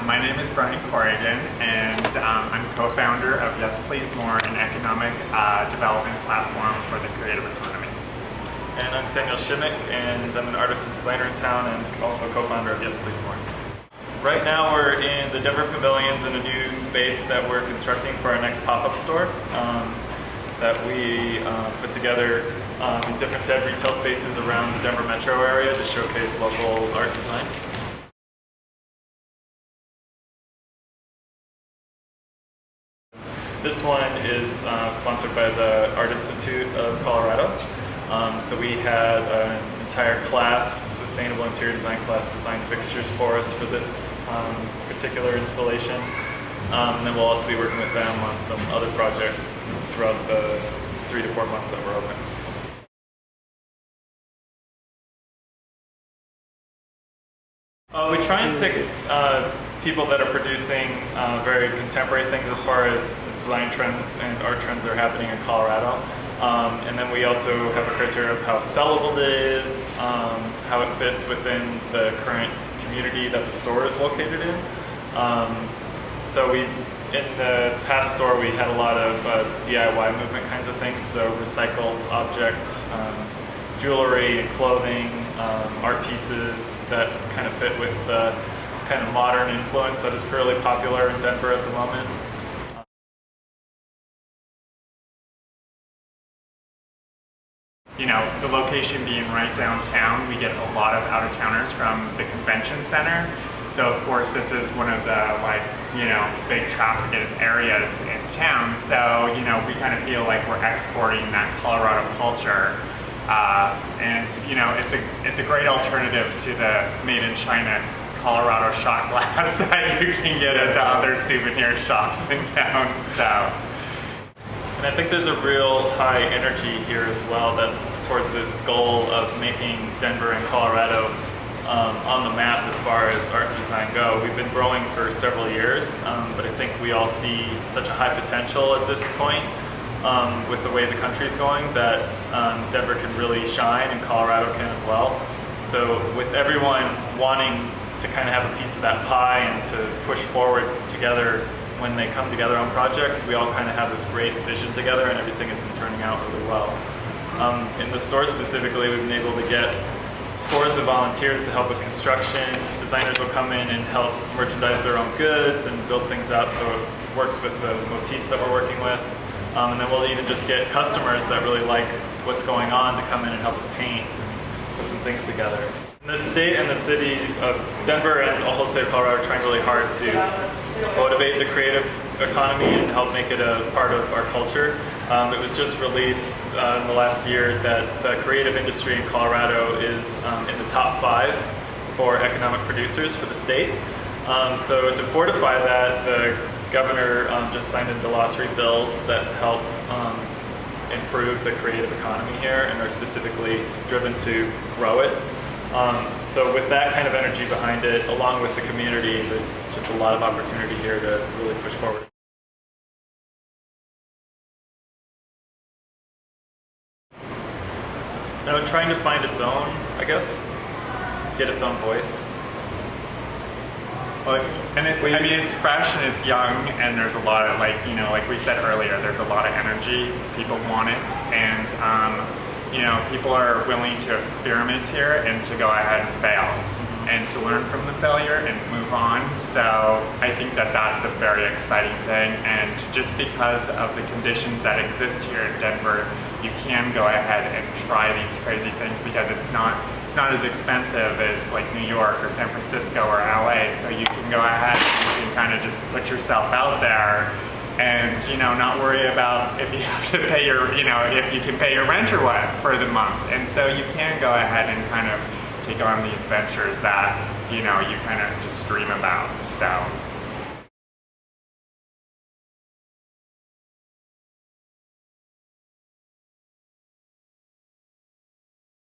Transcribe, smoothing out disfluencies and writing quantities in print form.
My name is Brian Corrigan, and I'm co-founder of Yes Please More, an economic development platform for the creative economy. And I'm Samuel Shimmick, and I'm an artist and designer in town, and also co-founder of Yes Please More. Right now we're in the Denver Pavilions in a new space that we're constructing for our next pop-up store that we put together in different dead retail spaces around the Denver metro area to showcase local art design. This one is sponsored by the Art Institute of Colorado. So we had an entire class, sustainable interior design class, design fixtures for us for this particular installation. And then we'll also be working with them on some other projects throughout the 3 to 4 months that we're open. We try and pick people that are producing very contemporary things as far as the design trends and art trends that are happening in Colorado. And then we also have a criteria of how sellable it is, how it fits within the current community that the store is located in. So in the past store we had a lot of DIY movement kinds of things, so recycled objects, jewelry and clothing, art pieces that kind of fit with the kind of modern influence that is fairly popular in Denver at the moment. You know, the location being right downtown, we get a lot of out-of-towners from the convention center. So of course this is one of the big trafficked areas in town. So, we kind of feel like we're exporting that Colorado culture. And it's a great alternative to the made in China Colorado shot glass that you can get at the other souvenir shops in town. So. And I think there's a real high energy here as well that's towards this goal of making Denver and Colorado on the map as far as art and design go. We've been growing for several years, but I think we all see such a high potential at this point with the way the country's going that Denver can really shine and Colorado can as well. So with everyone wanting to kind of have a piece of that pie and to push forward together when they come together on projects, we all kind of have this great vision together and everything has been turning out really well. In the store specifically, we've been able to get scores of volunteers to help with construction. Designers will come in and help merchandise their own goods and build things out so it works with the motifs that we're working with. And then we'll even just get customers that really like what's going on to come in and help us paint and put some things together. The state and the city of Denver and the whole state of Colorado are trying really hard to motivate the creative economy and help make it a part of our culture. It was just released in the last year that the creative industry in Colorado is in the top 5 for economic producers for the state. So to fortify that, the governor just signed into law 3 bills that help improve the creative economy here and are specifically driven to grow it. So with that kind of energy behind it, along with the community, there's just a lot of opportunity here to really push forward. Now, trying to find its own, I guess, get its own voice. And it's fresh and it's young, and there's a lot of like we said earlier, there's a lot of energy. People want it, and people are willing to experiment here and to go ahead and fail and to learn from the failure and move on. So I think that that's a very exciting thing, and just because of the conditions that exist here in Denver, you can go ahead and try these crazy things because it's not as expensive as like New York or San Francisco or LA. So you can go ahead and you can kind of just put yourself out there and not worry about if you have to pay your if you can pay your rent or what for the month. And so you can go ahead and kind of take on these ventures that you kind of just dream about. So